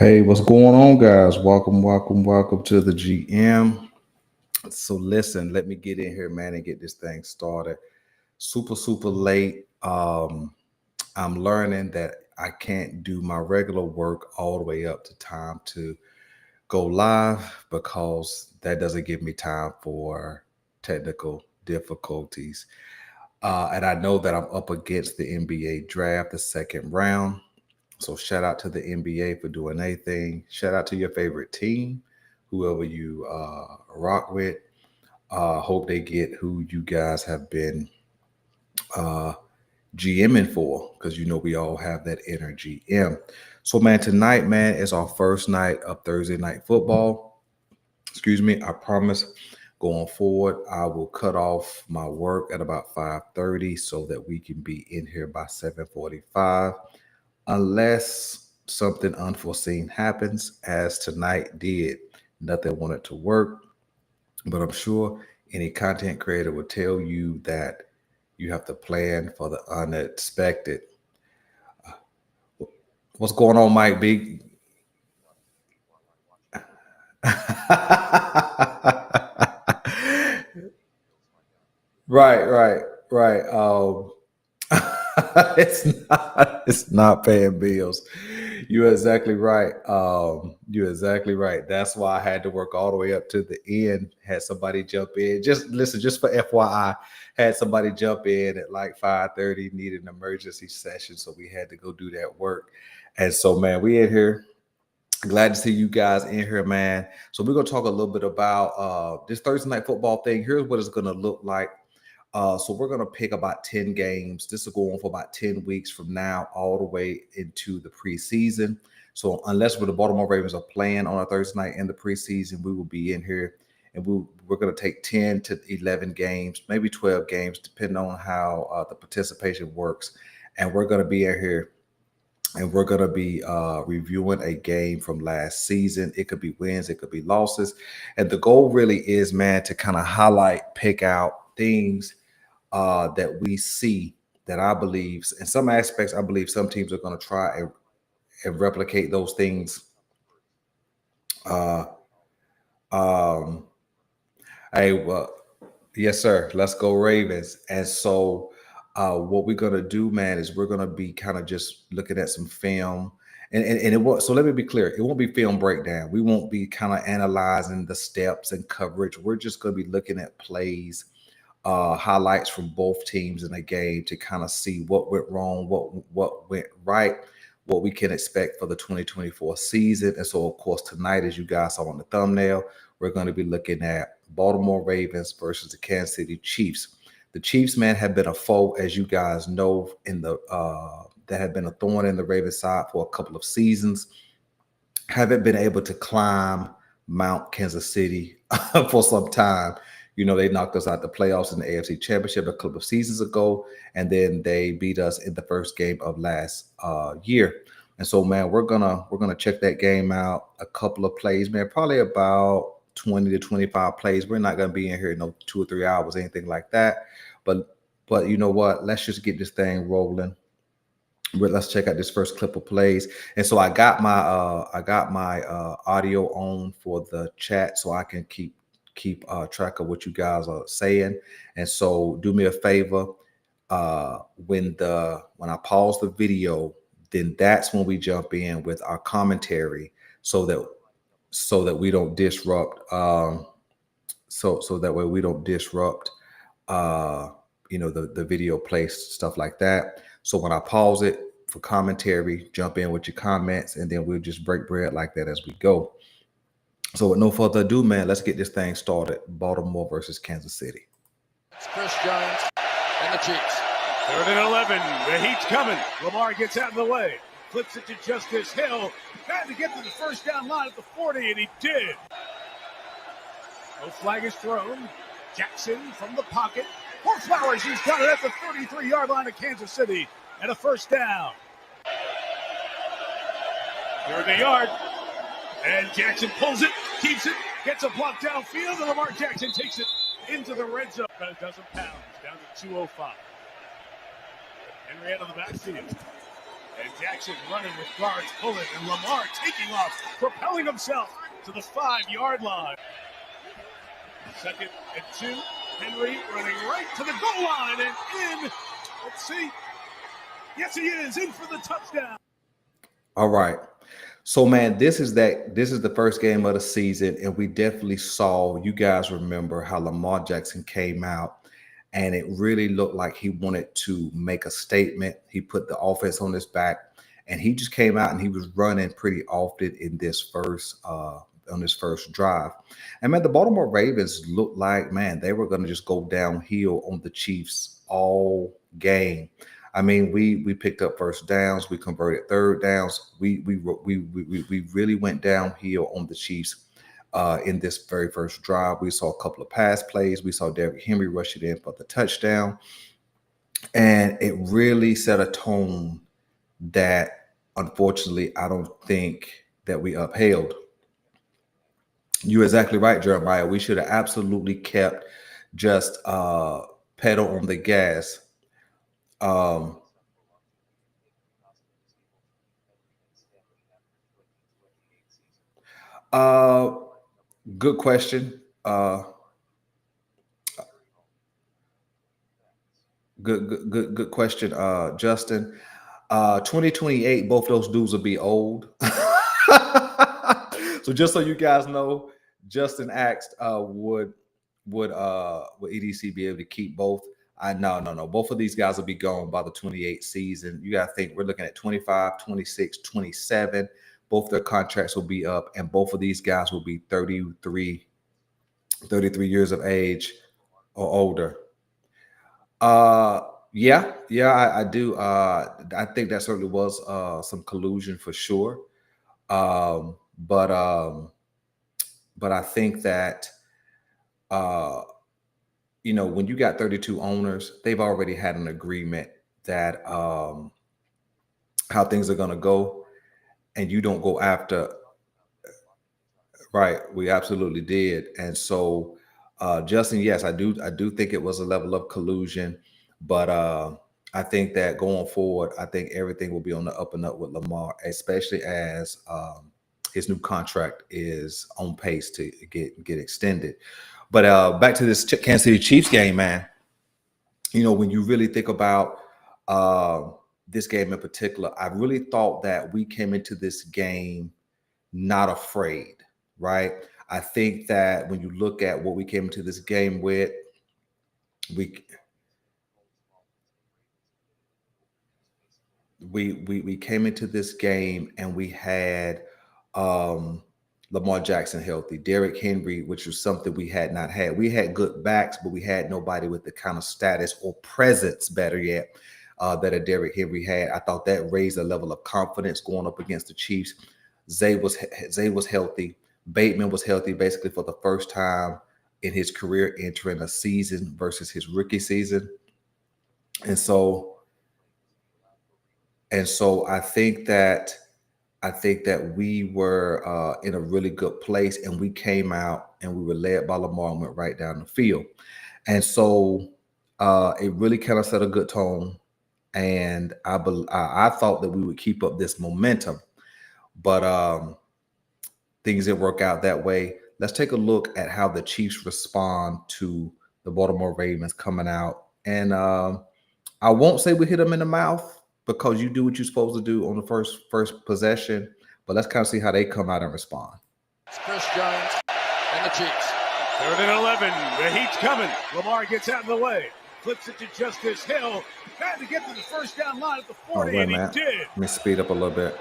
Hey, what's going on, guys? Welcome to the GM. So, listen, let me get in here, man, and get this thing started. Super late. I'm learning that I can't do my regular work all the way up to time to go live because that doesn't give me time for technical difficulties. And I know that I'm up against the NBA draft, the second round. So shout out to the NBA for doing anything. Shout out to your favorite team, whoever you rock with. Hope they get who you guys have been uh, GMing for, because you know we all have that inner GM. So man, tonight, man, is our first night of Thursday night football. Excuse me. I promise. Going forward, I will cut off my work at about 5:30 so that we can be in here by 7:45 unless something unforeseen happens, as tonight did. Nothing wanted to work, but I'm sure any content creator will tell you that you have to plan for the unexpected. What's going on, Mike B? right, right. It's not paying bills. You're exactly right. You're exactly right. That's why I had to work all the way up to the end. Had somebody jump in. Just listen, just for FYI, had somebody jump in at like 5:30, needed an emergency session, so we had to go do that work. And so, man, we in here. Glad to see you guys in here, man. So we're gonna talk a little bit about this Thursday night football thing. Here's what it's gonna look like. So we're gonna pick about 10 games. This will go on for about 10 weeks from now, all the way into the preseason. So unless the Baltimore Ravens are playing on a Thursday night in the preseason, we will be in here and we're gonna take 10 to 11 games, maybe 12 games, depending on how the participation works. And we're gonna be in here and we're going to be reviewing a game from last season. It could be wins, it could be losses. And the goal really is, man, to kind of highlight, pick out things that we see that I believe, in some aspects, I believe some teams are going to try and replicate those things. Uh, um, hey, well, yes, sir. Let's go Ravens. And so, what we're gonna do, man, is we're gonna be kind of just looking at some film, and it won't. So let me be clear: it won't be film breakdown. We won't be kind of analyzing the steps and coverage. We're just gonna be looking at plays, highlights from both teams in a game to kind of see what went wrong, what went right, what we can expect for the 2024 season. And so, of course, tonight, as you guys saw on the thumbnail, we're going to be looking at Baltimore Ravens versus the Kansas City Chiefs. The Chiefs, man, have been a foe, as you guys know, in the that have been a thorn in the Ravens side for a couple of seasons. Haven't been able to climb Mount Kansas City for some time. You know, they knocked us out the playoffs in the AFC Championship a couple of seasons ago, and then they beat us in the first game of last year. And so, man, we're gonna check that game out. A couple of plays, man, probably about 20 to 25 plays. We're not gonna be in here no 2 or 3 hours, anything like that. But you know what? Let's just get this thing rolling. Let's check out this first clip of plays. And so I got my audio on for the chat so I can keep track of what you guys are saying. And so do me a favor, when I pause the video, then that's when we jump in with our commentary so that we don't disrupt so that way we don't disrupt uh the video place, stuff like that. So when I pause it for commentary, jump in with your comments, and then we'll just break bread like that as we go. So with no further ado, man, let's get this thing started. Baltimore versus Kansas City. It's Chris Jones and the Chiefs. Third and 11. The heat's coming. Lamar gets out of the way. Flips it to Justice Hill. Trying to get to the first down line at the 40, and he did. No flag is thrown. Jackson from the pocket. Flowers, he's got it at the 33-yard line of Kansas City. And a first down. Third and yard. And Jackson pulls it, keeps it, gets a block downfield, and Lamar Jackson takes it into the red zone. About a dozen pounds, down to 205. Henry out of the backfield. And Jackson running with guards pulling, and Lamar taking off, propelling himself to the 5-yard line. 2nd and 2. Henry running right to the goal line and in. Let's see. Yes, he is in for the touchdown. All right. So, man, this is the first game of the season, and we definitely saw, you guys remember how Lamar Jackson came out, and it really looked like he wanted to make a statement. He put the offense on his back, and he just came out and he was running pretty often in this first on this first drive. And man, the Baltimore Ravens looked like, man, they were going to just go downhill on the Chiefs all game. I mean, we picked up first downs, we converted third downs. We really went downhill on the Chiefs in this very first drive. We saw a couple of pass plays. We saw Derrick Henry rush it in for the touchdown, and it really set a tone that, unfortunately, I don't think that we upheld. You're exactly right, Jeremiah. We should have absolutely kept just pedal on the gas. Um, uh, Good question. Good question, Justin. 2028, both those dudes will be old. So just so you guys know, Justin asked, would EDC be able to keep both? No. Both of these guys will be gone by the 28 season. You got to think we're looking at 25, 26, 27. Both their contracts will be up, and both of these guys will be 33 years of age or older. Yeah, I do. I think that certainly was some collusion for sure. Um, but um, but I think that uh, when you got 32 owners, they've already had an agreement that how things are going to go, and you don't go after. Right, we absolutely did. And so, Justin, yes, I do think it was a level of collusion, but I think that going forward, I think everything will be on the up and up with Lamar, especially as his new contract is on pace to get extended. But back to this Kansas City Chiefs game, man. When you really think about uh, this game in particular, I really thought that we came into this game not afraid, right? I think that when you look at what we came into this game with, we we came into this game and we had um Lamar Jackson healthy, Derrick Henry, which was something we had not had. We had good backs, but we had nobody with the kind of status or presence, better yet, that a Derrick Henry had. I thought that raised a level of confidence going up against the Chiefs. Zay was healthy. Bateman was healthy basically for the first time in his career entering a season versus his rookie season. And so I think that we were in a really good place, and we came out and we were led by Lamar and went right down the field. And so it really kind of set a good tone. And I thought that we would keep up this momentum, but things didn't work out that way. Let's take a look at how the Chiefs respond to the Baltimore Ravens coming out. And I won't say we hit them in the mouth, because you do what you're supposed to do on the first possession. But let's kind of see how they come out and respond. It's Chris Jones and the Chiefs. 3rd and 11. The heat's coming. Lamar gets out of the way. Flips it to Justice Hill. Had to get to the first down line at the 40, and he did. Let me speed up a little bit.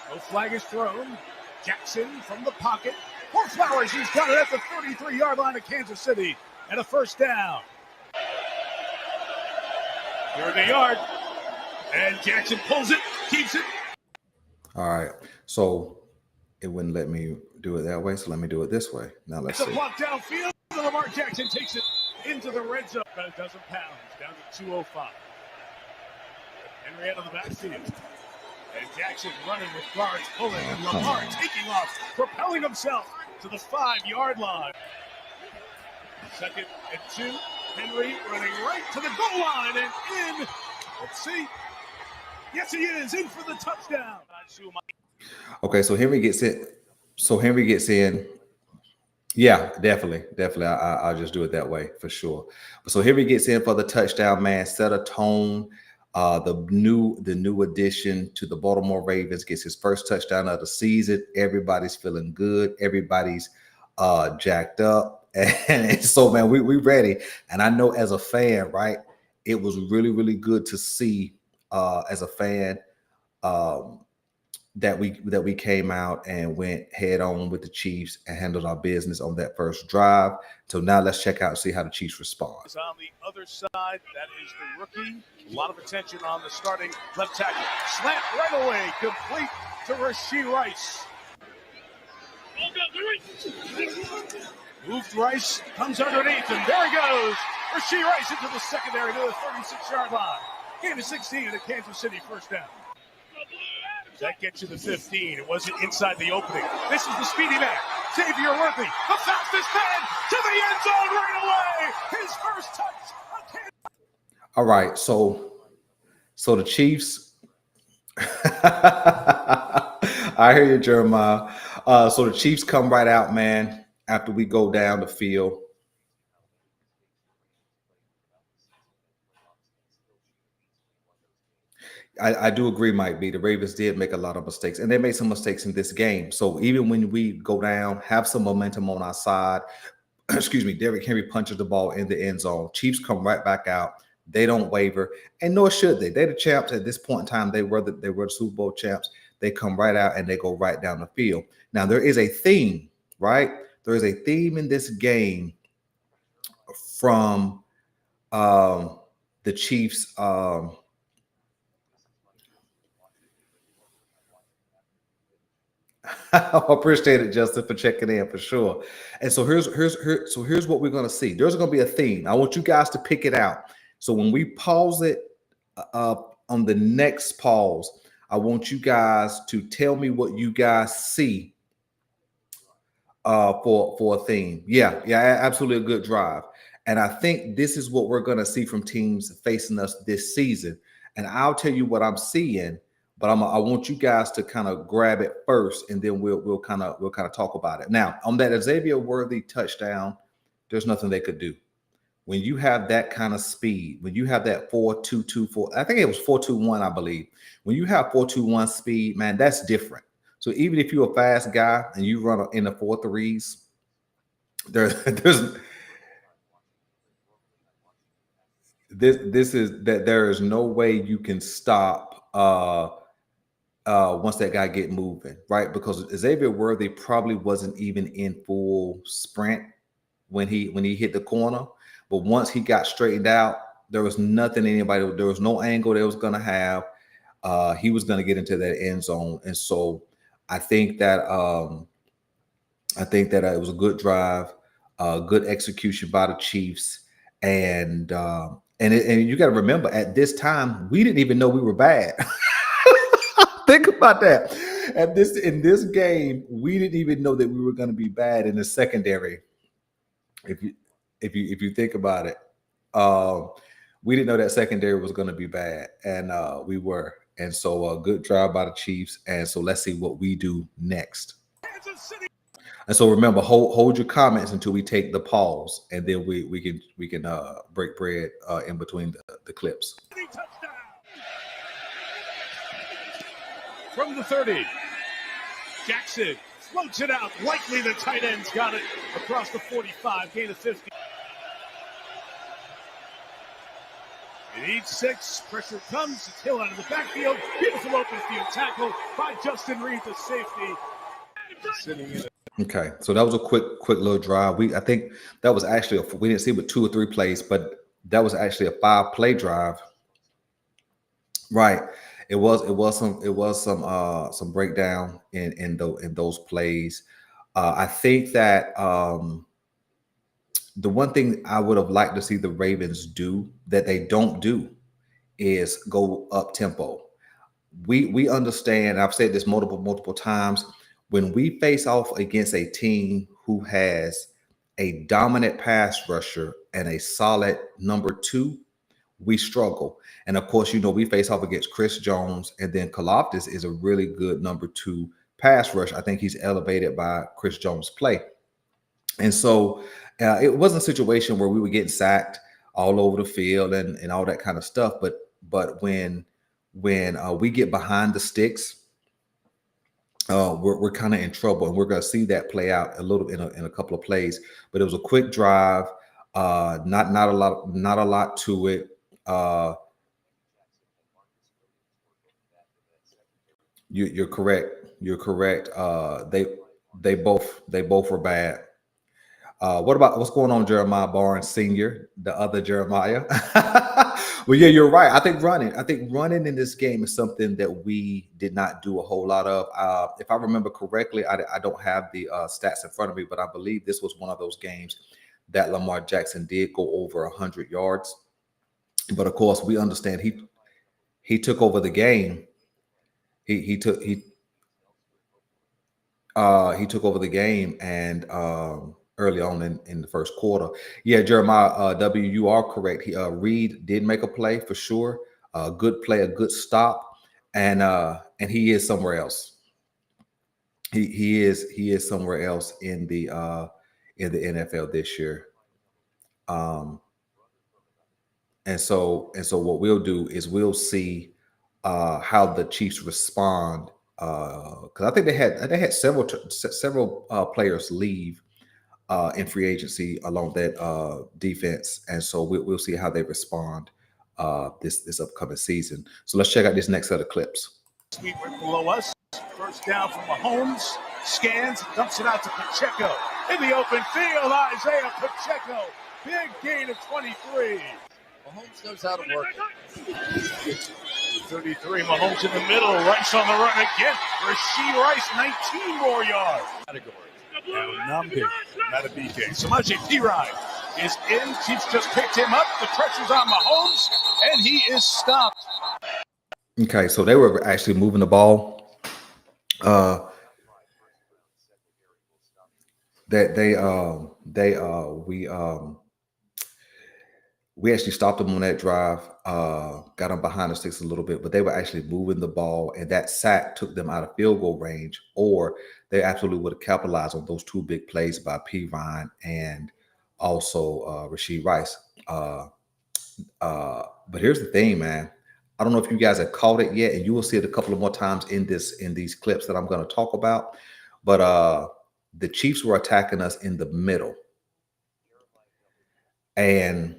No flag is thrown. Jackson from the pocket. For Flowers, he's got it at the 33-yard line of Kansas City. And a first down. 30 yard. And Jackson pulls it, keeps it. All right. So it wouldn't let me do it that way. So let me do it this way. Now let's see. It's a block downfield. And Lamar Jackson takes it into the red zone. About a dozen pounds, down to 205. Henry out of the backfield. And Jackson running with guards pulling. And Lamar taking off, propelling himself to the 5-yard line. 2nd and 2. Henry running right to the goal line and in. Let's see. Yes, he is in for the touchdown. Okay, so Henry gets it. So Henry gets in. Yeah, definitely. I'll just do it that way for sure. So Henry gets in for the touchdown, man. Set a tone. The new addition to the Baltimore Ravens gets his first touchdown of the season. Everybody's feeling good. Everybody's jacked up, and so man, we ready. And I know as a fan, right, it was really good to see as a fan. Um, that we came out and went head on with the Chiefs and handled our business on that first drive. So now let's check out and see how the Chiefs respond. On the other side, that is the rookie. A lot of attention on the starting left tackle. Slant right away, complete to Rashee Rice. Moved Rice, comes underneath, and there he goes. Rashee Rice into the secondary to the 36-yard line. Gain of 16 at Kansas City, first down. That gets you the 15. It wasn't inside the opening. This is the speedy man, Xavier Worthy, the fastest man to the end zone right away. His first touch. All right, so the Chiefs. I hear you, Jeremiah. So the Chiefs come right out, man. After we go down the field. I do agree, Mike B. The Ravens did make a lot of mistakes, and they made some mistakes in this game. So even when we go down, have some momentum on our side, excuse me, Derrick Henry punches the ball in the end zone. Chiefs come right back out. They don't waver, and nor should they. They're the champs at this point in time. They were the Super Bowl champs. They come right out and they go right down the field. Now there is a theme, right? There is a theme in this game from the Chiefs. I appreciate it, Justin, for checking in for sure. And so here's what we're gonna see. There's gonna be a theme. I want you guys to pick it out. So when we pause it on the next pause, I want you guys to tell me what you guys see for a theme. Yeah, absolutely a good drive. And I think this is what we're gonna see from teams facing us this season. And I'll tell you what I'm seeing, but I want you guys to kind of grab it first, and then we'll kind of talk about it. Now, on that Xavier Worthy touchdown, there's nothing they could do. When you have that kind of speed, when you have that 4.224, I think it was 4.21, I believe. When you have 4.21 speed, man, that's different. So even if you're a fast guy and you run in the 4.3s, there's this is that there is no way you can stop once that guy get moving, right? Because Xavier Worthy probably wasn't even in full sprint when he hit the corner, but once he got straightened out, there was nothing there was no angle that was going to have. He was going to get into that end zone, and so I think that it was a good drive, good execution by the Chiefs, and you got to remember, at this time we didn't even know we were bad. Think about that. In this game, we didn't even know that we were going to be bad in the secondary. If you think about it, we didn't know that secondary was going to be bad, and we were. And so, a good drive by the Chiefs. And so, let's see what we do next. And so, remember, hold your comments until we take the pause, and then we can break bread in between the clips. From the 30, Jackson floats it out. Likely the tight end's got it across the 45, gain of 50. It needs 6. Pressure comes. It's Hill out of the backfield. Beautiful open field tackle by Justin Reed, the safety. Sitting in. Okay, so that was a quick little drive. I think that was actually we didn't see but 2 or 3 plays, but that was actually a 5-play drive. Right. It was some breakdown in those plays. I think that the one thing I would have liked to see the Ravens do that they don't do is go up tempo. We understand. I've said this multiple times. When we face off against a team who has a dominant pass rusher and a solid number 2, we struggle. And of course, we face off against Chris Jones, and then Kaloftis is a really good number 2 pass rush. I think he's elevated by Chris Jones' play. And so it wasn't a situation where we were getting sacked all over the field and all that kind of stuff. But when we get behind the sticks, we're kind of in trouble, and we're going to see that play out a little in a couple of plays. But it was a quick drive, not a lot to it. You're correct. You're correct. They both were bad. What's going on, Jeremiah Barnes Sr., the other Jeremiah? Well, yeah, you're right. I think running in this game is something that we did not do a whole lot of. If I remember correctly, I don't have the stats in front of me, but I believe this was one of those games that Lamar Jackson did go over 100 yards. But of course, we understand he took over the game. He took over the game, and early on in the first quarter. Yeah, Jeremiah W, you are correct. Reed did make a play for sure. A good play, a good stop, and he is somewhere else. He is somewhere else in the NFL this year. Um, and so what we'll do is we'll see how the Chiefs respond, because I think they had several players leave in free agency along that defense, and so we'll see how they respond this upcoming season. So let's check out this next set of clips. Sweet right below us. First down from Mahomes. Scans, dumps it out to Pacheco. In the open field, Isaiah Pacheco. Big gain of 23. Mahomes knows how to work it. 33, Mahomes in the middle. Rice on the run again. Rashee Rice, 19 more yards. Category. Now Nambi, not a BK. Samaje Perine is in. Chiefs just picked him up. The pressure's on Mahomes, and he is stopped. Okay, so they were actually moving the ball. We actually stopped them on that drive, got them behind the sticks a little bit, but they were actually moving the ball, and that sack took them out of field goal range, or they absolutely would have capitalized on those 2 big plays by Perine and also Rashee Rice. But here's the thing, man. I don't know if you guys have caught it yet, and you will see it a couple of more times in these clips that I'm going to talk about. But the Chiefs were attacking us in the middle, and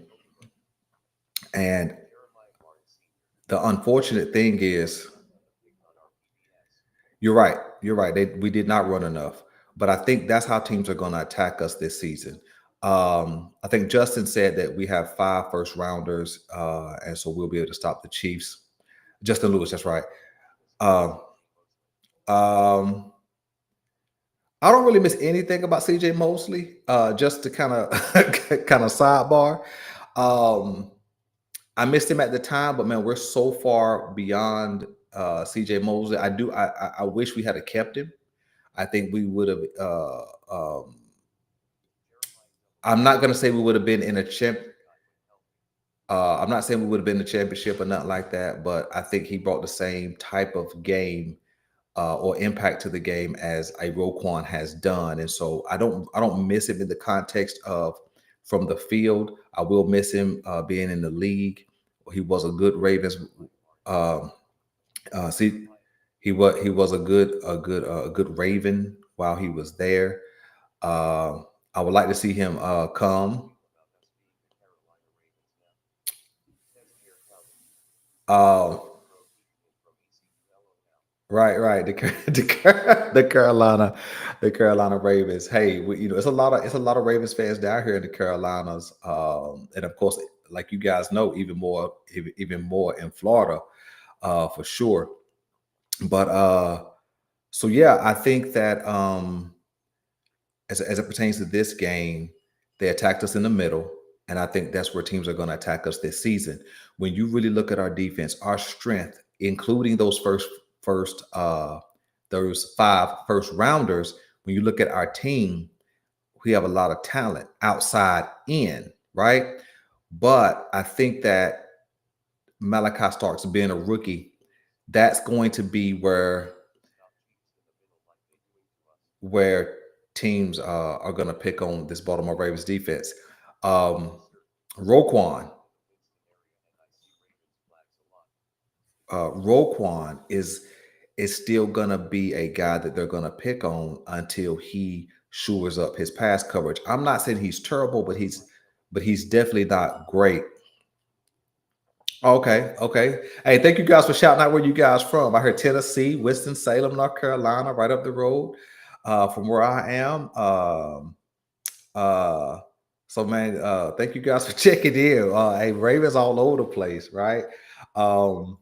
the unfortunate thing is, you're right. You're right. We did not run enough, but I think that's how teams are going to attack us this season. I think Justin said that we have 5 first rounders, and so we'll be able to stop the Chiefs. Justin Lewis, that's right. Um, I don't really miss anything about CJ Mosley. Just to kind of sidebar. I missed him at the time, but man, we're so far beyond CJ Mosley. I wish we had kept him. I think we would have. I'm not going to say we would have been in a champ. I'm not saying we would have been in the championship or nothing like that, but I think he brought the same type of game or impact to the game as a Roquan has done, and so I don't miss him in the context of from the field. I will miss him being in the league. He was a good Ravens. He was a good Raven while he was there. I would like to see him come. Right. The Carolina Ravens. Hey, it's a lot of Ravens fans down here in the Carolinas, and of course, like you guys know, even more in Florida, for sure. But so yeah, I think that as it pertains to this game, they attacked us in the middle, and I think that's where teams are going to attack us this season. When you really look at our defense, our strength, including those those 5 first rounders, when you look at our team, we have a lot of talent outside in, right? But I think that Malachi Starks being a rookie, that's going to be where teams are going to pick on this Baltimore Ravens defense. Um, Roquan, Roquan is still going to be a guy that they're going to pick on until he shores up his pass coverage. I'm not saying he's terrible, but he's definitely not great. Okay, okay. Hey, thank you guys for shouting out where you guys from. I heard Tennessee, Winston-Salem, North Carolina, right up the road from where I am. Uh, so man, thank you guys for checking in. Hey, Ravens all over the place, right? Um,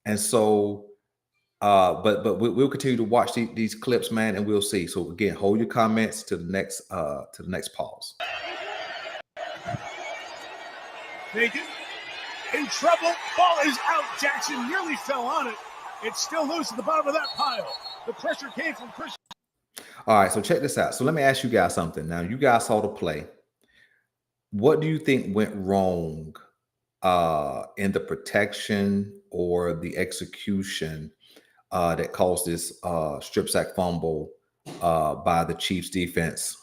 and so, we'll continue to watch these clips, man, and we'll see. So again, hold your comments to the next pause. Bacon in trouble. Ball is out. Jackson nearly fell on it. It's still loose at the bottom of that pile. The pressure came from Chris. All right, so check this out. So let me ask you guys something. Now, you guys saw the play. What do you think went wrong in the protection or the execution that caused this strip sack fumble by the Chiefs defense?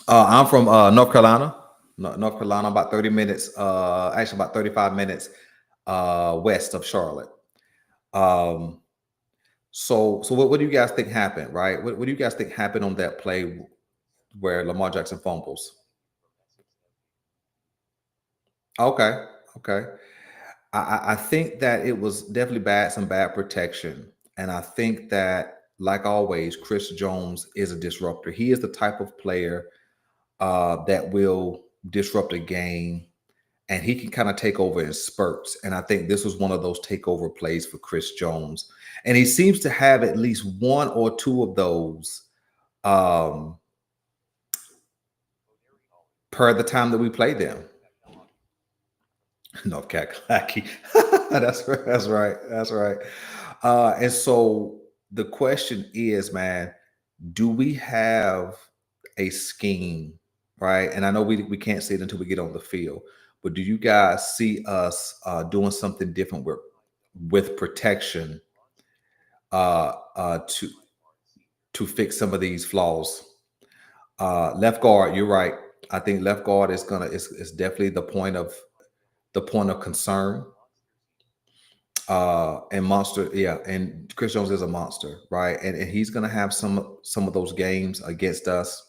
I'm from North Carolina. North Carolina, about 30 minutes, actually about 35 minutes west of Charlotte. So what do you guys think happened, right? What do you guys think happened on that play where Lamar Jackson fumbles? Okay, okay. I think that it was definitely some bad protection. And I think that, like always, Chris Jones is a disruptor. He is the type of player that will disrupt a game, and he can kind of take over in spurts. And I think this was one of those takeover plays for Chris Jones. And he seems to have at least one or two of those per the time that we play them. North Kakalaki. That's right. That's right. And so the question is, man, do we have a scheme, right? And I know we can't see it until we get on the field, but do you guys see us doing something different with protection to fix some of these flaws? Left guard, you're right. I think left guard is definitely the point of concern. And monster, yeah, and Chris Jones is a monster, right? And he's gonna have some of those games against us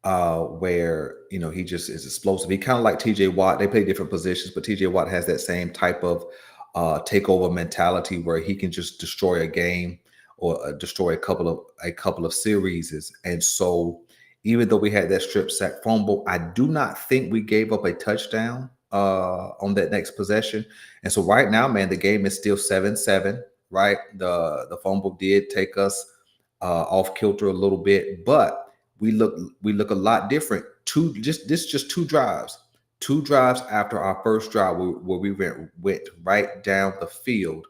where he just is explosive. He kind of like TJ Watt. They play different positions, but TJ Watt has that same type of takeover mentality where he can just destroy a game or destroy a couple of series. And so even though we had that strip sack fumble, I do not think we gave up a touchdown on that next possession. And so right now, man, the game is still 7-7, right? The fumble did take us off kilter a little bit, but we look a lot different. Just two drives after our first drive where we went right down the field.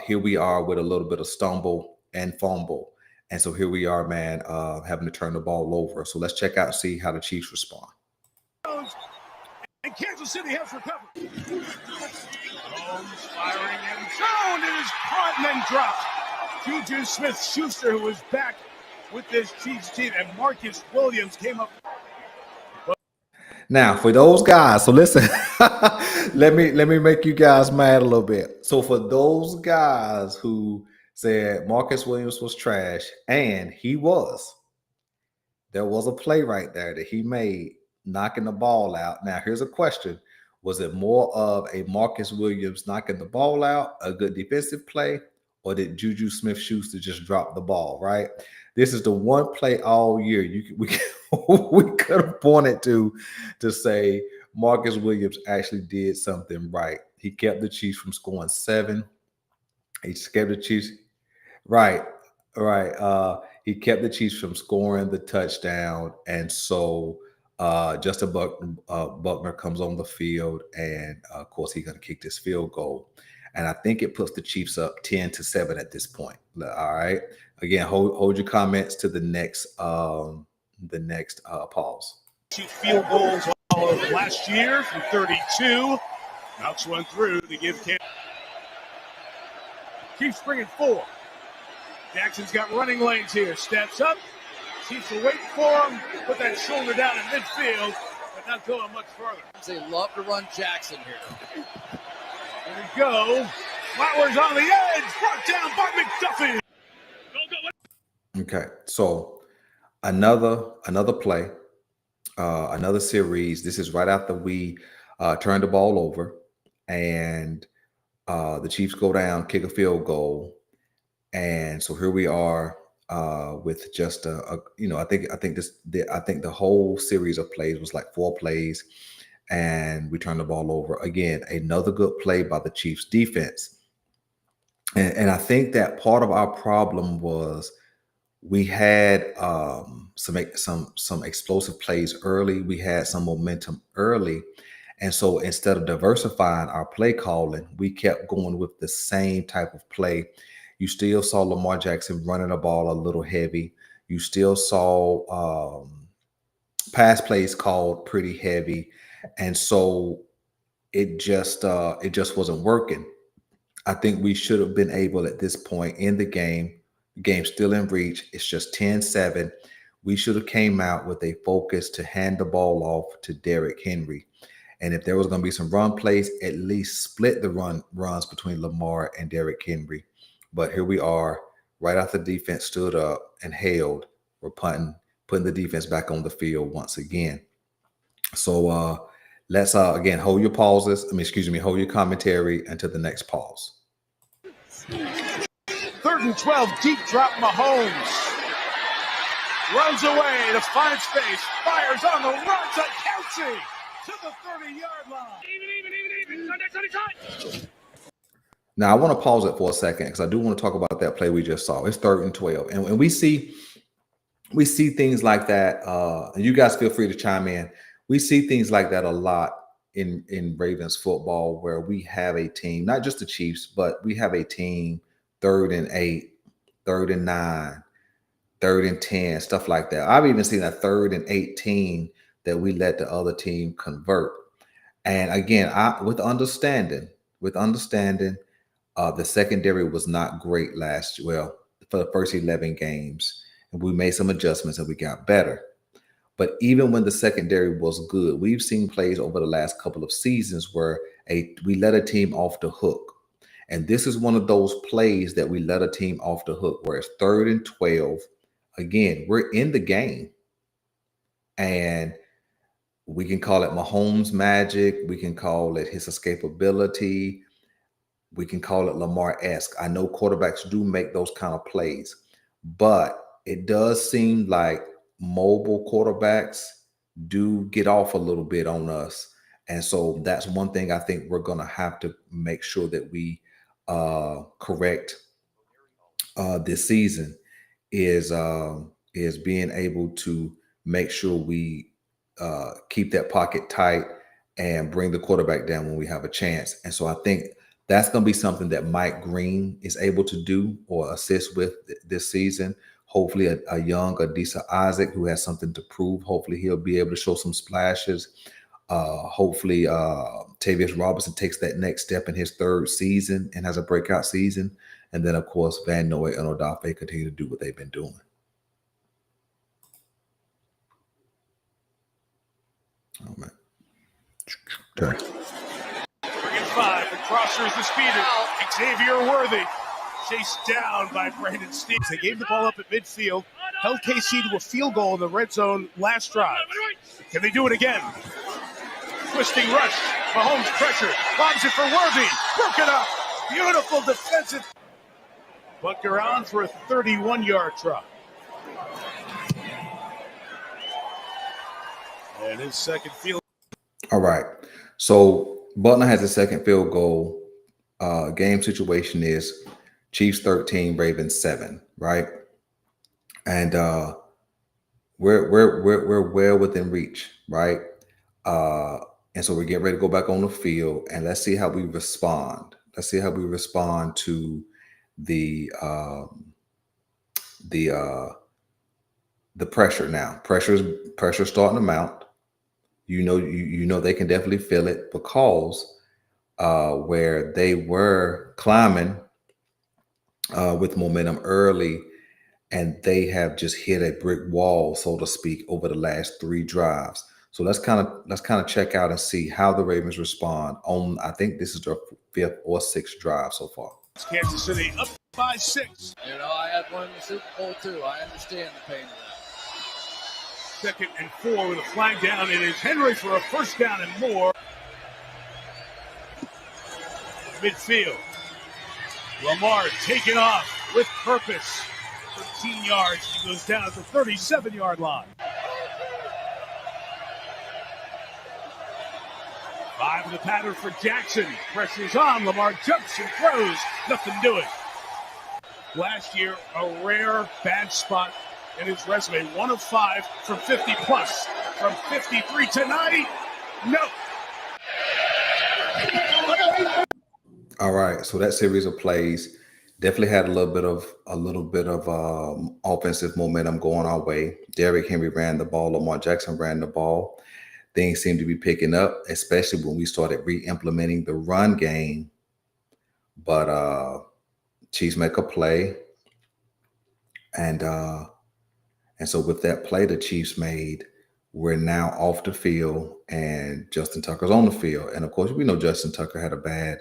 Here we are with a little bit of stumble and fumble. And so here we are, man, having to turn the ball over. So let's check out and see how the Chiefs respond. And Kansas City has recovered. Holmes firing and thrown. It is caught and then dropped. Juju Smith-Schuster, who was back with this Chiefs team, and Marcus Williams came up. Now, for those guys, so listen, let me make you guys mad a little bit. So for those guys who said Marcus Williams was trash, and there was a play right there that he made knocking the ball out. Now, here's a question. Was it more of a Marcus Williams knocking the ball out, a good defensive play, or did Juju Smith-Schuster just drop the ball, right? This is the one play all year we could have pointed to say Marcus Williams actually did something right. He kept the Chiefs from scoring 7. He kept the Chiefs right. He kept the Chiefs from scoring the touchdown, and so Justin Buckner comes on the field, and of course he's going to kick this field goal. And I think it puts the Chiefs up 10-7 at this point. All right. Again, hold your comments to the next pause. Field goals Last year from 32. Knocks one through to give Kansas. Chiefs bringing 4. Jackson's got running lanes here. Steps up. Chiefs will wait for him. Put that shoulder down in midfield, but not going much further. They love to run Jackson here. There we go. Flowers on the edge. Brought down by McDuffie. Okay, so another play, another series. This is right after we turned the ball over, and the Chiefs go down, kick a field goal, and so here we are with just I think the whole series of plays was like 4 plays, and we turned the ball over again. Another good play by the Chiefs defense, and I think that part of our problem was we had some explosive plays early. We had some momentum early. And so instead of diversifying our play calling, we kept going with the same type of play. You still saw Lamar Jackson running the ball a little heavy. You still saw pass plays called pretty heavy. And so it just wasn't working. I think we should have been able at this point in the game still in reach. It's just 10-7. We should have came out with a focus to hand the ball off to Derrick Henry. And if there was going to be some run plays, at least split the runs between Lamar and Derrick Henry. But here we are, right after the defense stood up and held. We're putting the defense back on the field once again. So let's again hold your pauses. Hold your commentary until the next pause. 3rd and 12, deep drop Mahomes. Runs away to find space. Fires on the run to Kelsey to the 30-yard line. Even. Now, I want to pause it for a second because I do want to talk about that play we just saw. It's 3rd and 12. And we see things like that. And you guys feel free to chime in. We see things like that a lot in Ravens football where we have a team, not just the Chiefs, but we have a team 3rd and 8, 3rd and 9, 3rd and 10, stuff like that. I've even seen a 3rd and 18 that we let the other team convert. And again, with understanding, the secondary was not great for the first 11 games. And we made some adjustments and we got better. But even when the secondary was good, we've seen plays over the last couple of seasons where we let a team off the hook. And this is one of those plays that we let a team off the hook where it's 3rd and 12. Again, we're in the game. And we can call it Mahomes magic. We can call it his escapability. We can call it Lamar-esque. I know quarterbacks do make those kind of plays. But it does seem like mobile quarterbacks do get off a little bit on us. And so that's one thing I think we're going to have to make sure that we correct this season is being able to make sure we keep that pocket tight and bring the quarterback down when we have a chance. And so I think that's going to be something that Mike Green is able to do or assist with this season. Hopefully a young Adisa Isaac who has something to prove. Hopefully he'll be able to show some splashes. Hopefully Tavius Robinson takes that next step in his 3rd season and has a breakout season. And then, of course, Van Noy and Odafe continue to do what they've been doing. Oh, man. Okay. 3rd and 5. The crosser is the speeder. Xavier Worthy. Chased down by Brandon Stevens. They gave the ball up at midfield. Held KC to a field goal in the red zone last drive. Can they do it again? Twisting rush. Mahomes pressure. Lobs it for Worthy. Broken up. Beautiful defensive. Butker on for a 31-yard try. And his second field. All right. So Butler has a second field goal. Game situation is Chiefs 13, Ravens 7, right? And we're well within reach, right? And so we're getting ready to go back on the field, and let's see how we respond. Let's see how we respond to the pressure now. Pressure starting to mount. you know they can definitely feel it because where they were climbing with momentum early, and they have just hit a brick wall, so to speak, over the last three drives. So let's kind of check out and see how the Ravens respond on. I think this is their fifth or sixth drive so far. Kansas City up by 6. You know, I had one in the Super Bowl too. I understand the pain of that. 2nd and 4 with a flag down. It is Henry for a first down and more. Midfield. Lamar taking off with purpose. 13 yards. He goes down at the 37-yard line. 5 in the pattern for Jackson. Pressure's on. Lamar jumps and throws. Nothing doing. Last year, a rare bad spot in his resume. 1 of 5 from 50 plus. From 53 tonight, no. All right, so that series of plays definitely had a little bit of offensive momentum going our way. Derrick Henry ran the ball. Lamar Jackson ran the ball. Things seemed to be picking up, especially when we started re-implementing the run game. But Chiefs make a play, and so with that play the Chiefs made, we're now off the field, and Justin Tucker's on the field. And of course, we know Justin Tucker had a bad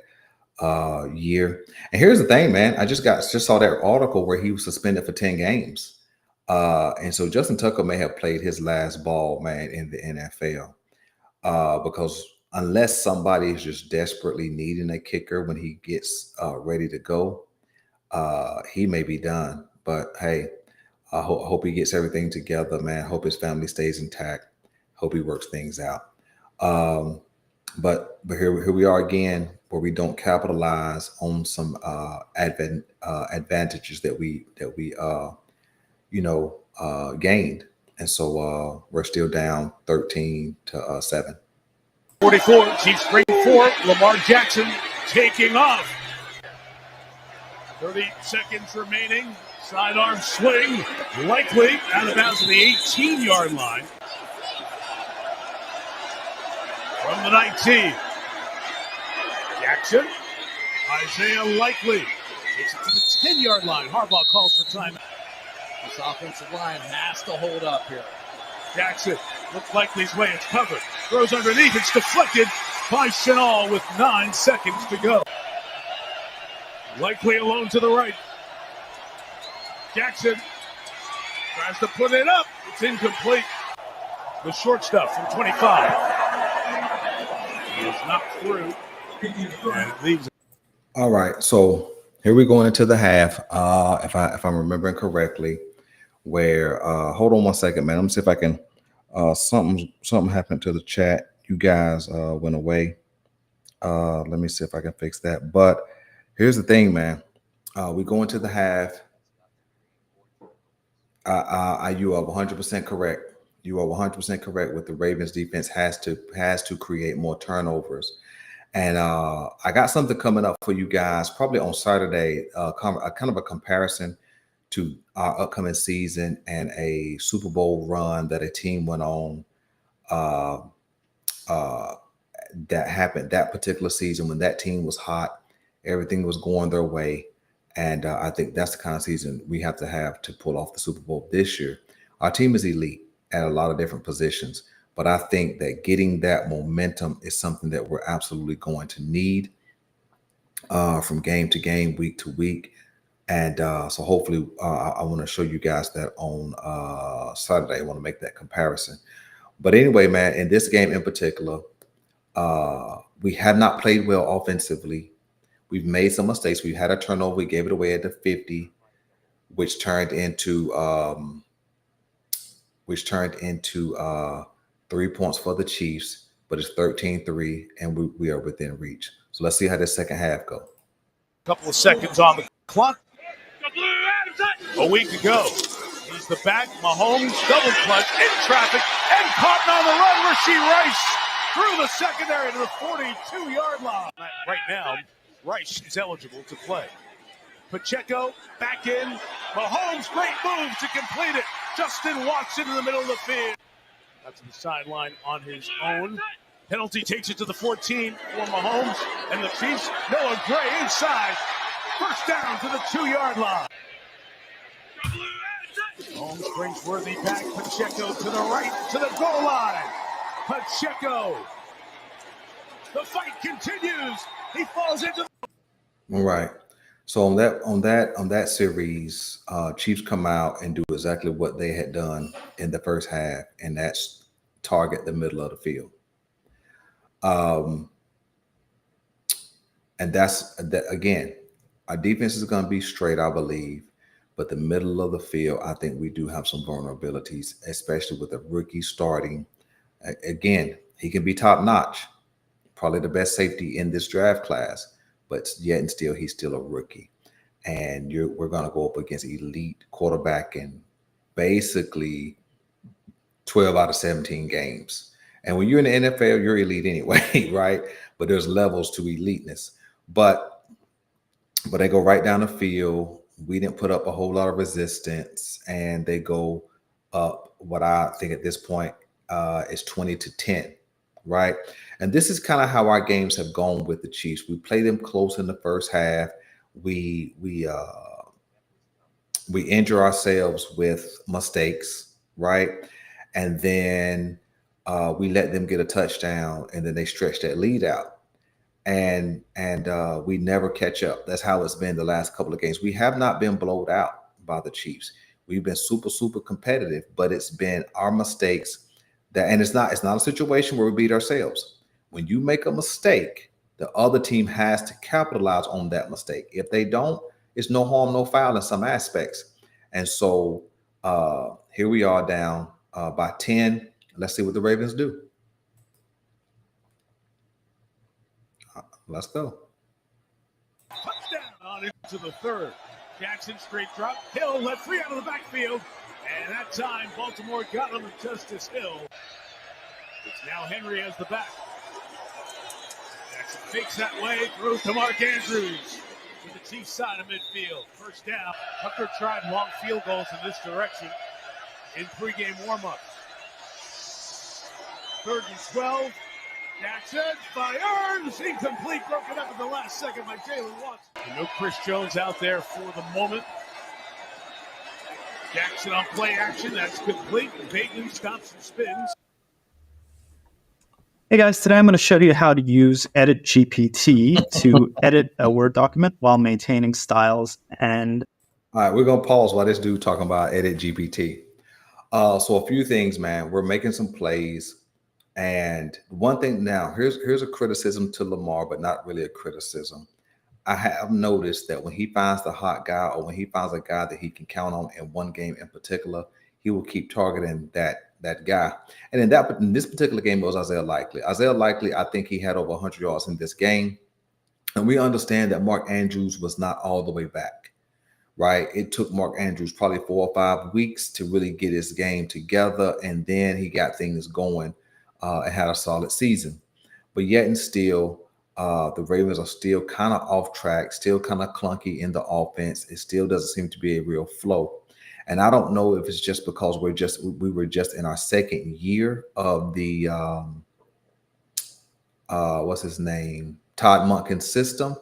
year. And here's the thing, man. I just saw that article where he was suspended for 10 games. And so Justin Tucker may have played his last ball, man, in the NFL. Because unless somebody is just desperately needing a kicker when he gets ready to go, he may be done. But hey, I hope he gets everything together, man. Hope his family stays intact. Hope he works things out. But here we are again, where we don't capitalize on some advantages that we gained, and so we're still down 13-7. 44, Chiefs bring 4. Lamar Jackson taking off. 30 seconds remaining. Sidearm swing, likely out of bounds to the 18-yard line. From the 19. Jackson. Isaiah Likely. Takes it to the 10-yard line. Harbaugh calls for timeout. This offensive line has to hold up here. Jackson looks Likely's way. It's covered. Throws underneath. It's deflected by Chenal with 9 seconds to go. Likely alone to the right. Jackson tries to put it up. It's incomplete. The short stuff from 25. He is knocked through. And it leaves. All right, so here we're going into the half. If I'm remembering correctly, where hold on one second, man. Let me see if I can. Something happened to the chat. You guys went away. Let me see if I can fix that. But here's the thing, man. We go into the half. You are 100% correct. You are 100% correct. With the Ravens defense has to create more turnovers. And I got something coming up for you guys probably on Saturday, kind of a comparison to our upcoming season and a Super Bowl run that a team went on that happened that particular season when that team was hot. Everything was going their way. And I think that's the kind of season we have to pull off the Super Bowl this year. Our team is elite at a lot of different positions. But I think that getting that momentum is something that we're absolutely going to need from game to game, week to week. And so hopefully I want to show you guys that on Saturday. I want to make that comparison. But anyway, man, in this game in particular, we have not played well offensively. We've made some mistakes. We had a turnover. We gave it away at the 50, which turned into 3 points for the Chiefs, but it's 13-3, and we are within reach. So let's see how this second half goes. Couple of seconds on the clock. A week to go. He's the back. Mahomes double clutch in traffic and caught on the run. Rashee Rice through the secondary to the 42-yard line. Right now, Rice is eligible to play. Pacheco back in. Mahomes, great move to complete it. Justin Watson in the middle of the field. Out to the sideline on his own. Penalty takes it to the 14 for Mahomes. And the Chiefs, Noah Gray inside. First down to the 2-yard line. Holmes brings Worthy back. Pacheco to the right, to the goal line. Pacheco. The fight continues. He falls into the... All right. So on that series, Chiefs come out and do exactly what they had done in the first half, and that's target the middle of the field. And that's that again. Our defense is going to be straight, I believe, but the middle of the field, I think we do have some vulnerabilities, especially with a rookie starting. Again, he can be top notch, probably the best safety in this draft class, but yet and still, he's still a rookie. And we're going to go up against elite quarterback in basically 12 out of 17 games. And when you're in the NFL, you're elite anyway, right? But there's levels to eliteness. But they go right down the field. We didn't put up a whole lot of resistance, and they go up what I think at this point is 20-10, right? And this is kind of how our games have gone with the Chiefs. We play them close in the first half. We injure ourselves with mistakes, right? And then we let them get a touchdown, and then they stretch that lead out. And we never catch up. That's how it's been the last couple of games. We have not been blowed out by the Chiefs. We've been super competitive, but it's been our mistakes and it's not a situation where we beat ourselves. When you make a mistake, the other team has to capitalize on that mistake. If they don't, it's no harm, no foul in some aspects. And so here we are down by 10. Let's see what the Ravens do. Let's go. Touchdown on into the third. Jackson straight drop. Hill let free out of the backfield. And that time, Baltimore got him to Justice Hill. It's now Henry as the back. Jackson fakes that way, throws to Mark Andrews to the Chiefs side of midfield. First down. Tucker tried long field goals in this direction in pregame warm-up. 3rd and 12. Jackson fires. Incomplete, broken up at the last second by Jalen Watson. And no Chris Jones out there for the moment. Jackson on play action. That's complete. Bateman stops and spins. Hey guys, today I'm going to show you how to use Edit GPT to edit a Word document while maintaining styles. And all right, we're going to pause while this dude talking about Edit GPT. So a few things, man. We're making some plays. And one thing now, here's a criticism to Lamar, but not really a criticism. I have noticed that when he finds the hot guy, or when he finds a guy that he can count on in one game in particular, he will keep targeting that guy. And in this particular game, it was Isaiah Likely. Isaiah Likely, I think he had over 100 yards in this game. And we understand that Mark Andrews was not all the way back, right? It took Mark Andrews probably 4 or 5 weeks to really get his game together. And then he got things going and had a solid season. But yet and still, the Ravens are still kind of off track, still kind of clunky in the offense. It still doesn't seem to be a real flow. And I don't know if it's just because we were just in our second year of the what's his name, Todd Monken's system,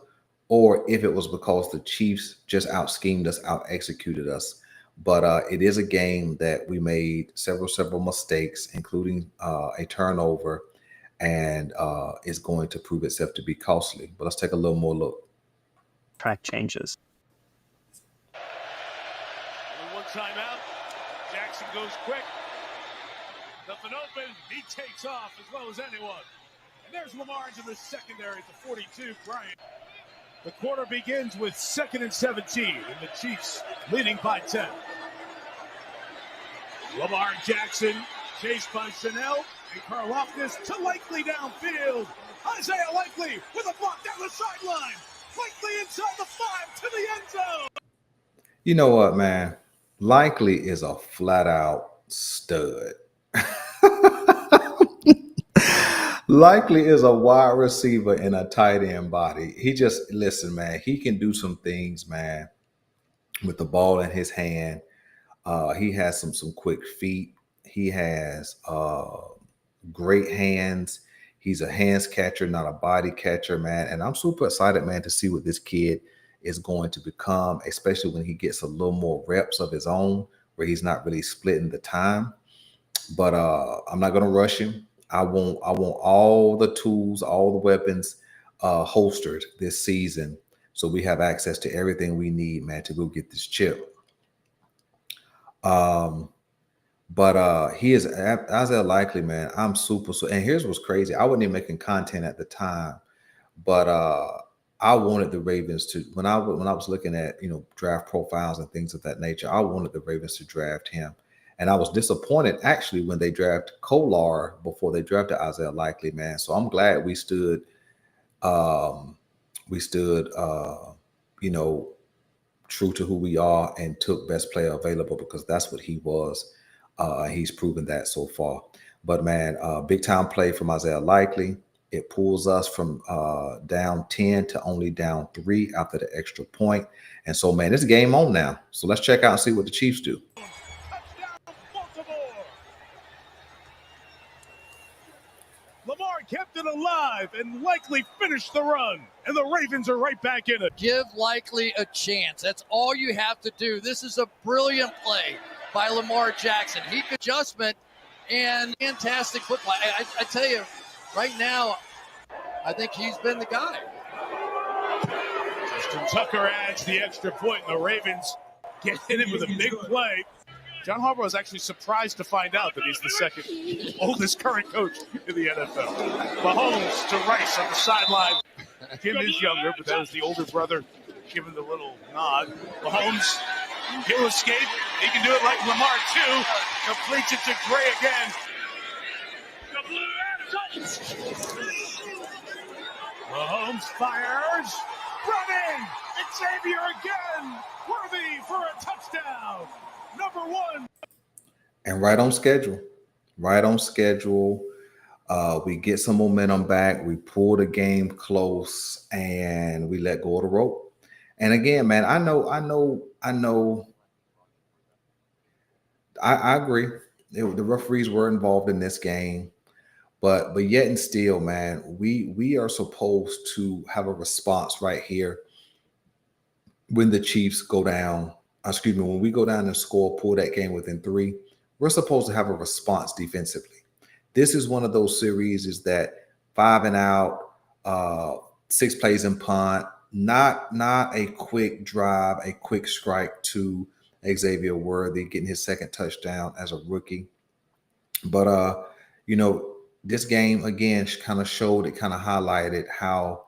or if it was because the Chiefs just out schemed us, out executed us. But it is a game that we made several mistakes, including a turnover, and is going to prove itself to be costly. But let's take a little more look. Track changes. Only one timeout. Jackson goes quick. Nothing open. He takes off as well as anyone. And there's Lamar into the secondary at the 42. Bryant. The quarter begins with 2nd and 17, and the Chiefs leading by 10. Lamar Jackson chased by Chanel and Karlaftis to Likely downfield. Isaiah Likely with a block down the sideline. Likely inside the 5 to the end zone. You know what, man? Likely is a flat out stud. Likely is a wide receiver in a tight end body. Listen, man, he can do some things, man, with the ball in his hand. He has some quick feet. He has great hands. He's a hands catcher, not a body catcher, man. And I'm super excited, man, to see what this kid is going to become, especially when he gets a little more reps of his own, where he's not really splitting the time. But I'm not gonna rush him. I want all the tools, all the weapons holstered this season, so we have access to everything we need, man, to go get this chip. Um, but he is Isaiah Likely, man. I'm super so. And here's what's crazy: I wasn't even making content at the time, but I wanted the Ravens to when I was looking at draft profiles and things of that nature. I wanted the Ravens to draft him, and I was disappointed actually when they drafted Kolar before they drafted Isaiah Likely, man. So I'm glad um, we stood, you know, true to who we are and took best player available because that's what he was. He's proven that so far. But man, big time play from Isaiah Likely. It pulls us from down 10 to only down 3 after the extra point. And so, man, it's game on now. So let's check out and see what the Chiefs do. Touchdown, Baltimore. Lamar kept it alive and Likely finished the run. And the Ravens are right back in it. Give Likely a chance. That's all you have to do. This is a brilliant play by Lamar Jackson. He could adjustment and fantastic football. I tell you, right now, I think he's been the guy. Justin Tucker adds the extra point, and the Ravens get in it with a big play. John Harbaugh was actually surprised to find out that he's the second oldest current coach in the NFL. Mahomes to Rice on the sideline. Tim is younger, but that was the older brother giving the little nod. Mahomes, he'll escape. He can do it like Lamar, too. Completes it to Gray again. Mahomes fires. Running. Xavier again. Worthy for a touchdown. Number 1. And right on schedule. Right on schedule. We get some momentum back. We pull the game close and we let go of the rope. And again, man, I agree. The referees were involved in this game, but yet and still, man, we are supposed to have a response right here when the Chiefs go down. Excuse me, when we go down and score, pull that game within 3, we're supposed to have a response defensively. This is one of those series is that 5 and out, 6 plays and punt, not a quick drive, a quick strike to Xavier Worthy getting his second touchdown as a rookie. But this game again kind of showed, it kind of highlighted how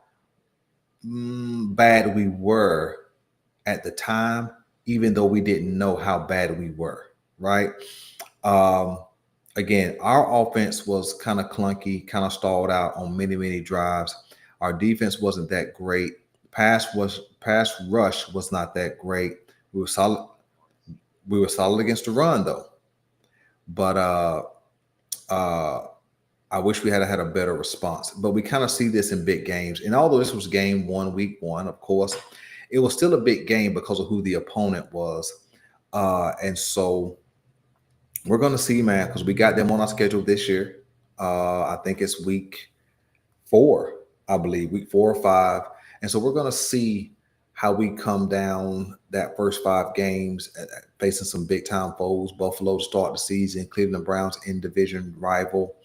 bad we were at the time, even though we didn't know how bad we were, right? Again, our offense was kind of clunky, kind of stalled out on many drives. Our defense wasn't that great. Pass rush was not that great. We were solid. We were solid against the run though. But I wish we had had a better response. But we kind of see this in big games. And although this was game 1, week 1, of course, it was still a big game because of who the opponent was. And so we're going to see, man, because we got them on our schedule this year. I think it's week 4, I believe, week 4 or 5. And so we're going to see how we come down that first 5 games, facing some big time foes. Buffalo to start the season, Cleveland Browns in division rival.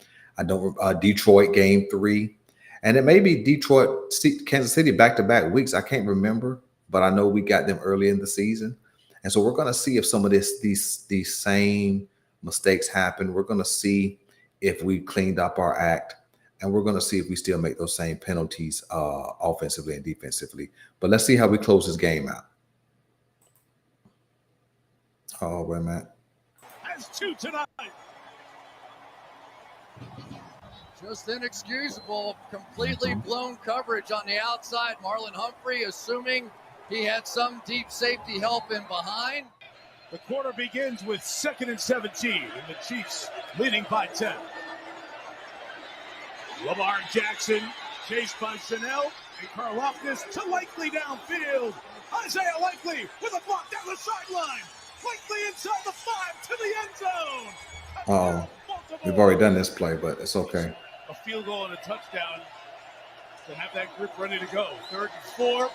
Detroit game 3, and it may be Detroit, Kansas City back-to-back weeks. I can't remember, but I know we got them early in the season, and so we're going to see if some of these same mistakes happen. We're going to see if we cleaned up our act, and we're going to see if we still make those same penalties offensively and defensively. But let's see how we close this game out. Oh, wait a minute. Has 2 tonight. Just inexcusable, completely blown coverage on the outside. Marlon Humphrey assuming he had some deep safety help in behind. The quarter begins with 2nd and 17, and the Chiefs leading by 10. Lamar Jackson chased by Chanel and Karlaftis to Likely downfield. Isaiah Likely with a block down the sideline. Likely inside the 5 to the end zone. We've already done this play, but it's okay. A field goal and a touchdown to have that grip ready to go. 3rd and 4.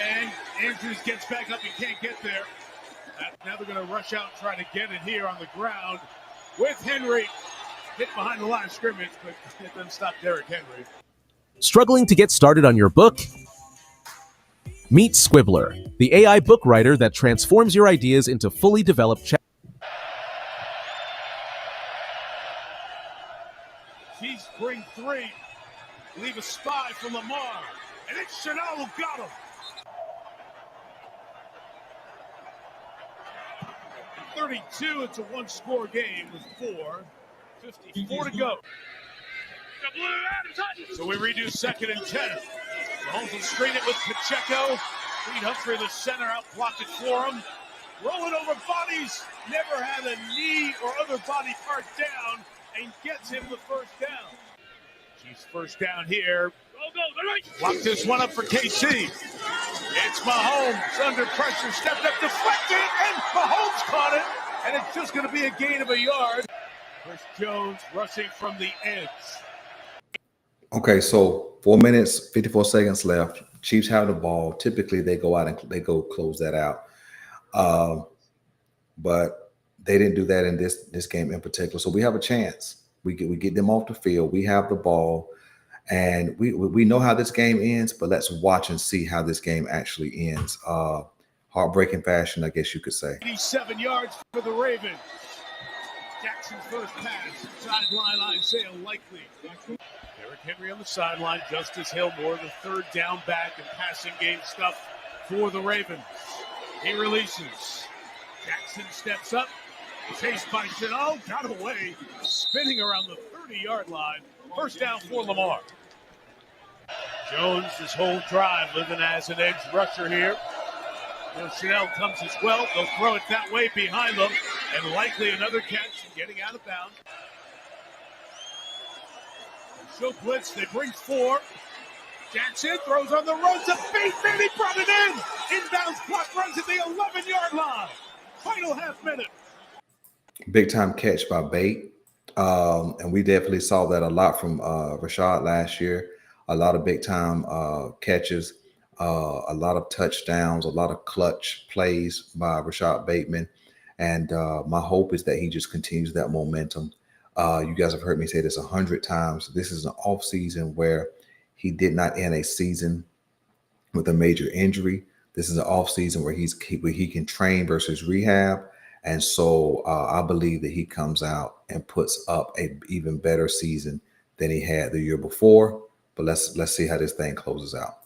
And Andrews gets back up. He can't get there. Now they're going to rush out and try to get it here on the ground with Henry. Hit behind the line of scrimmage, but it doesn't stop Derrick Henry. Struggling to get started on your book? Meet Squibbler, the AI book writer that transforms your ideas into fully developed chapters. Chiefs bring 3. Leave a spy for Lamar. And it's Chanel who got him. 32, it's a one-score game with 4:54 to go. So we redo 2nd and 10. Mahomes will screen it with Pacheco. Reed Humphrey, the center, out blocked it for him. Rolling over bodies, never had a knee or other body part down, and gets him the first down. Chiefs first down here. Lock this one up for KC. It's Mahomes under pressure, stepped up, deflected, and Mahomes caught it. And it's just going to be a gain of a yard. Chris Jones rushing from the edge. Okay, so 4 minutes, 54 seconds left. Chiefs have the ball. Typically, they go out and they go close that out. But they didn't do that in this game in particular. So we have a chance. We get them off the field. We have the ball. And we know how this game ends, but let's watch and see how this game actually ends. Heartbreaking fashion, I guess you could say. 87 yards for the Ravens. Jackson's first pass. Sideline Isaiah Likely. Derrick Henry on the sideline. Justice Hill more the 3rd down back and passing game stuff for the Ravens. He releases. Jackson steps up. Chased by Chanel. Got away. Spinning around the 30-yard line. First down for Lamar. Jones, this whole drive, living as an edge rusher here. Chanel comes as well. They'll throw it that way behind them. And likely another catch getting out of bounds. Show blitz. They bring 4. Jackson throws on the run to Bateman. He brought it in. Inbounds clock runs at the 11-yard line. Final half minute. Big time catch by Bate. And we definitely saw that a lot from Rashad last year. A lot of big time catches, a lot of touchdowns, a lot of clutch plays by Rashad Bateman. And my hope is that he just continues that momentum. You guys have heard me say this 100 times. This is an off season where he did not end a season with a major injury. This is an off season where he can train versus rehab. And so I believe that he comes out and puts up an even better season than he had the year before. But let's see how this thing closes out.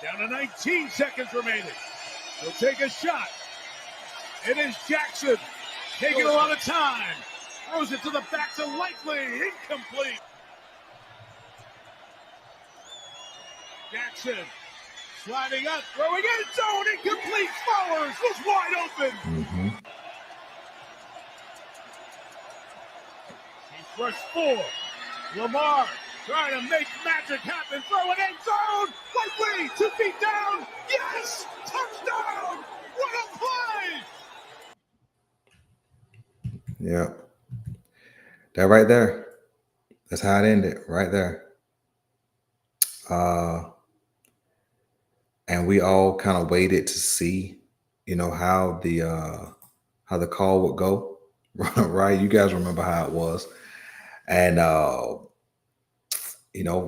Down to 19 seconds remaining. He'll take a shot. It is Jackson taking a lot of time. Throws it to the back to Likely. Incomplete. Jackson sliding up, throwing in zone, incomplete. Flowers was wide open. He rushed 4. Lamar trying to make magic happen. Throw it in zone. Likely 2 feet down. Yes, touchdown. What a play. Yeah. That right there. That's how it ended, right there. And we all kind of waited to see, how the call would go, right? You guys remember how it was. And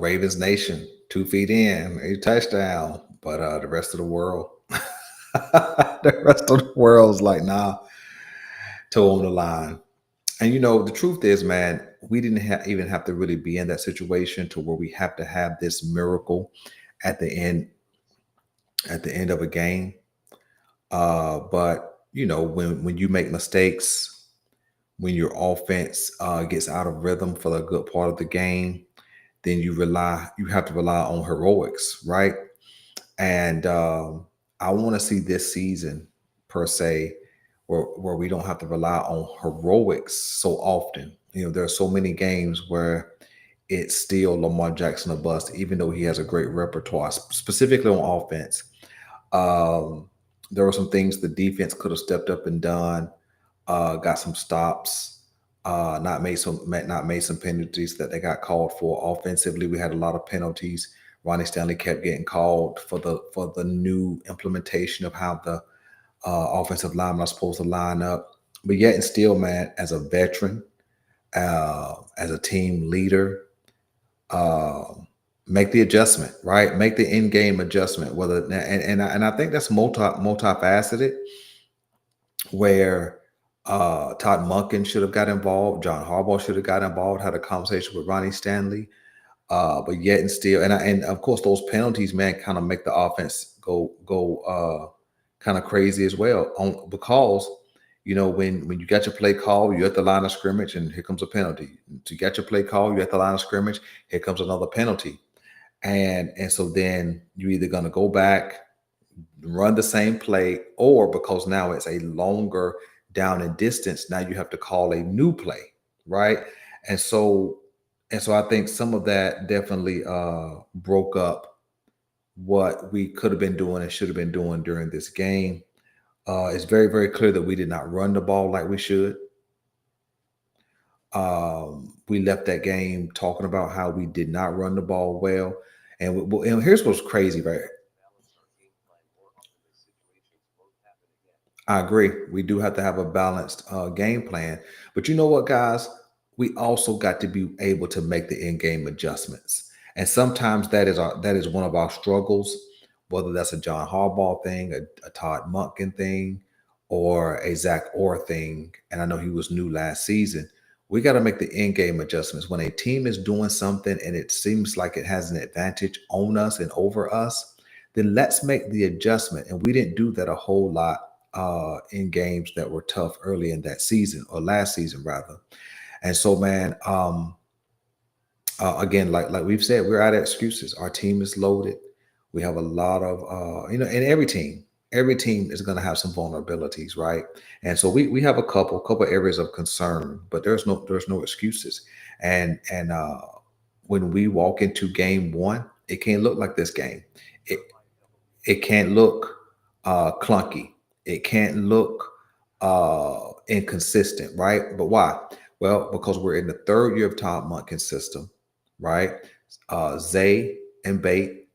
Ravens Nation, 2 feet in, a touchdown. But the rest of the world, the rest of the world's like, nah, toe on the line. And the truth is, man, we didn't even have to really be in that situation to where we have to have this miracle at the end of a game. But when you make mistakes, when your offense gets out of rhythm for a good part of the game, then you have to rely on heroics, right? And I want to see this season per se where we don't have to rely on heroics so often. There are so many games where it's still Lamar Jackson a bust, even though he has a great repertoire, specifically on offense. There were some things the defense could have stepped up and done. Got some stops. Not made some penalties that they got called for. Offensively, we had a lot of penalties. Ronnie Stanley kept getting called for the new implementation of how the offensive linemen are supposed to line up. But yet and still, man, as a veteran, as a team leader, uh, make the adjustment, right? Make the in-game adjustment. Whether and I think that's multifaceted. Where Todd Monken should have got involved, John Harbaugh should have got involved, had a conversation with Ronnie Stanley. But yet and still, and of course those penalties, man, kind of make the offense go kind of crazy as well. Because when you got your play call, you're at the line of scrimmage, and here comes a penalty. To get your play call, you're at the line of scrimmage, here comes another penalty, and so then you're either gonna go back, run the same play, or because now it's a longer down and distance, now you have to call a new play, right? And so I think some of that definitely broke up what we could have been doing and should have been doing during this game. It's very, very clear that we did not run the ball like we should. We left that game talking about how we did not run the ball well. And here's what's crazy, right? I agree. We do have to have a balanced game plan. But you know what, guys? We also got to be able to make the in-game adjustments. And sometimes that is one of our struggles, whether that's a John Harbaugh thing, a Todd Monken thing, or a Zach Orr thing. And I know he was new last season. We got to make the in-game adjustments. When a team is doing something and it seems like it has an advantage on us and over us, then let's make the adjustment. And we didn't do that a whole lot in games that were tough early in that season, or last season rather. And so, man, again, like we've said, we're out of excuses. Our team is loaded. We have a lot of and every team is going to have some vulnerabilities, right? And so we have a couple areas of concern, but there's no excuses. And when we walk into game one, it can't look like this game. It it can't look clunky. It can't look inconsistent, right? But why? Well, because we're in the third year of Todd Monken's system, right? Zay and Bate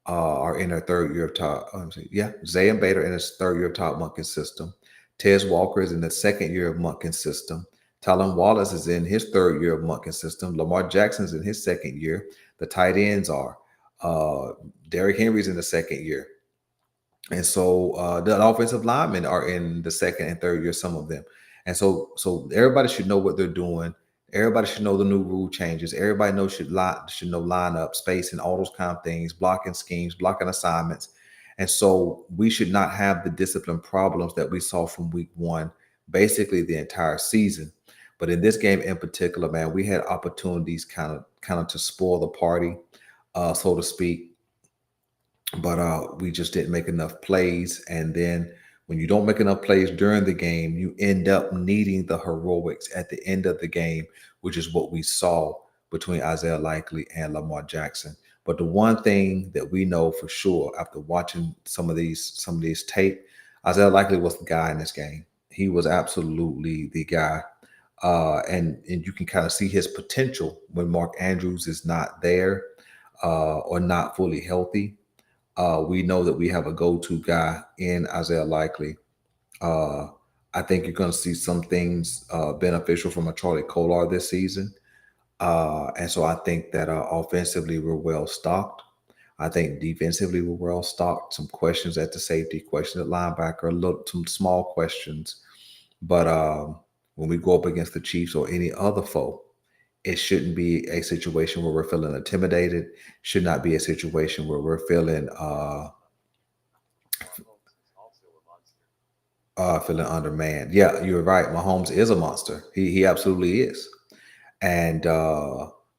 are in their third year of Todd. Yeah, Zay and Bate are in his third year of Todd Monken's system. Tez Walker is in the second year of Monken's system. Talon Wallace is in his third year of Monken's system. Lamar Jackson's in his second year. The tight ends are. Derrick Henry's in the second year. And so the offensive linemen are in the second and third year, some of them. And so everybody should know what they're doing. Everybody should know the new rule changes. Everybody should know lineup, space, and all those kind of things, blocking schemes, blocking assignments. And so we should not have the discipline problems that we saw from week one, basically the entire season. But in this game in particular, man, we had opportunities kind of to spoil the party, so to speak. But we just didn't make enough plays. And then when you don't make enough plays during the game, you end up needing the heroics at the end of the game, which is what we saw between Isaiah Likely and Lamar Jackson. But the one thing that we know for sure after watching some of these tape, Isaiah Likely was the guy in this game. He was absolutely the guy. And you can kind of see his potential when Mark Andrews is not there or not fully healthy. We know that we have a go-to guy in Isaiah Likely. I think you're going to see some things beneficial from a Charlie Kolar this season. And so I think that offensively we're well stocked. I think defensively we're well stocked. Some questions at the safety, questions at linebacker, some small questions. But when we go up against the Chiefs or any other foe, it shouldn't be a situation where we're feeling intimidated. Should not be a situation where we're feeling feeling undermanned. Yeah, you're right. Mahomes is a monster. He absolutely is. And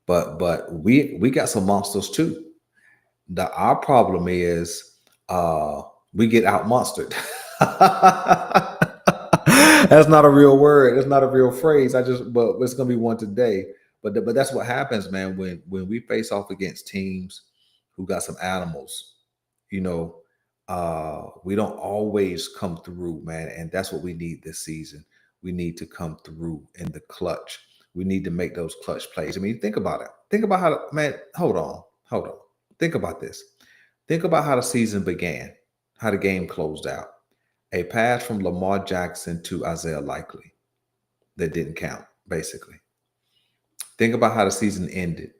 but we got some monsters too. Our problem is we get out monstered. That's not a real word. That's not a real phrase. But it's gonna be one today. But that's what happens, man, when we face off against teams who got some animals, you know, We don't always come through, man, and that's what we need this season. We need to come through in the clutch. We need to make those clutch plays. I mean, think about it. Think about how, man. Hold on. Think about this. Think about how the season began, how the game closed out. A pass from Lamar Jackson to Isaiah Likely that didn't count, basically. Think about how the season ended.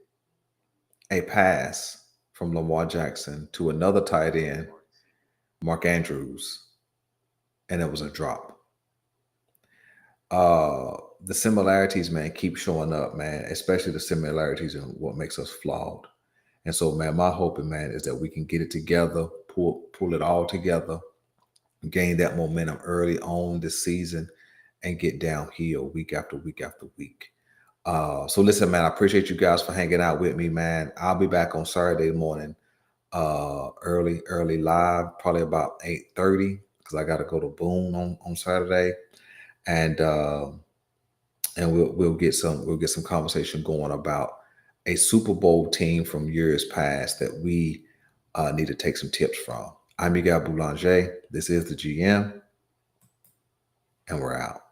A pass from Lamar Jackson to another tight end, Mark Andrews, and it was a drop. The similarities, man, keep showing up, man, especially the similarities in what makes us flawed. And so, man, my hope, man, is that we can get it together, pull it all together, gain that momentum early on this season, and get downhill week after week after week. So listen, man, I appreciate you guys for hanging out with me, man. I'll be back on Saturday morning, early live, probably about 8:30, because I got to go to Boone on Saturday, and we'll get some conversation going about a Super Bowl team from years past that we need to take some tips from. I'm Miguel Boulanger. This is the GM, and we're out.